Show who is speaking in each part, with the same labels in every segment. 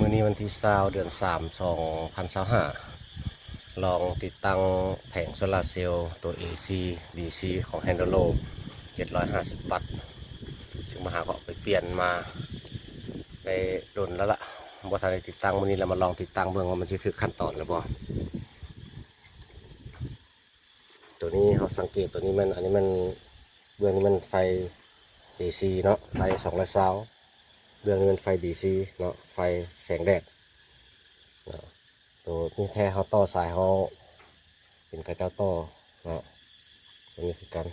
Speaker 1: มื้อนี้วันที่20เดือน3 2025ลองติดตั้งแผงโซลาร์เซลล์ตัว AC DC ของ Handolo 750 วัตต์ซึ่งมาหาก็ไปเปลี่ยนมาได้โดนแล้วล่ะบ่ทันได้ติดตั้งมื้อนี้เรามาลองติดตั้งเบิ่งว่ามันสิถึกขั้นตอนหรือบ่ตัวนี้เขาสังเกตตัวนี้มันอันนี้มันเบื้องนี้มันไฟ AC เนาะไฟ220เบื้องนี้มันไฟ DC เนาะไฟแสงแดดตัวนี้แค่เขาต่อสายเขาเป็นกระเจ้าต่อเนาะตัวนี้คือกัน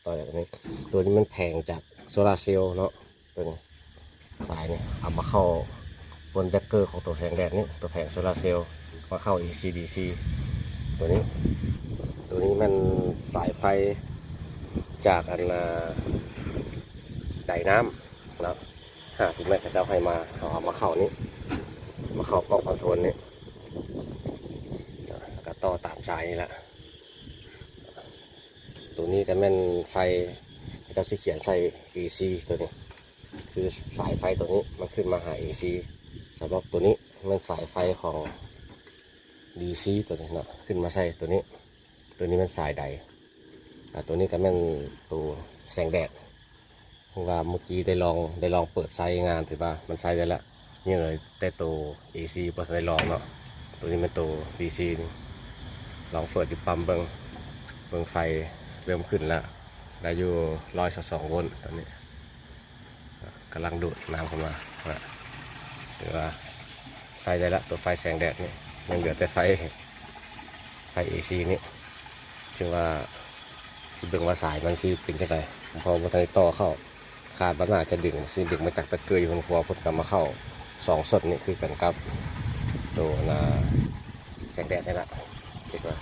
Speaker 1: ต่อจากนี้ตัวนี้มันแผงจากโซลาร์เซลล์เนาะตัวนี้สายนี่เอามาเข้าบนแบคเกอร์ของตัวแสงแดดนี่ตัวแผงโซลาร์เซลล์มาเข้า AC DC ตัวนี้มันสายไฟจากอันไดน้ำแล้ว50 เมตรเขาจะให้มาเอามาเข้านี้มาเข้ากล้องคอนโทรลนี้แล้วก็ต่อตามสายนี่แหละตัวนี้ก็แม่นไฟเจ้าสีเขียนใส่ AC ตัวนี้คือสายไฟตัวนี้มันขึ้นมาหา AC สำหรับตัวนี้มันสายไฟของ DC ตัวนี้เนาะขึ้นมาใส่ตัวนี้มันสายใดตัวนี้ก็แม่นตัวแสงแดดว่าเมื่อกี้ได้ลองเปิดไซส์งานถือว่ามันไซส์ได้แล้วนี่เลยแต่ตัว AC พอได้ลองเนาะตัวนี้เป็นตัว DC ลองเปิดที่ปั๊มเบิ่งไฟเริ่มขึ้นแล้วได้อยู่122 โวลต์ตอนนี้กำลังดูดน้ำเข้ามาถือว่าไซส์ได้แล้วตัวไฟแสงแดดนี่ยังเหลือแต่ไฟ AC นี่ถือว่าสิเบิ่งว่าสายมันสิเป็นจังไดพอมาใส่ต่อเข้าคาดว่าน่าจะดึงมาจากตะเกียงอยู่บนครัวพุ่นกลับมาเข้า2 สดนี่คือกันครับตัวแสงแดดนี่แหละคิดว่า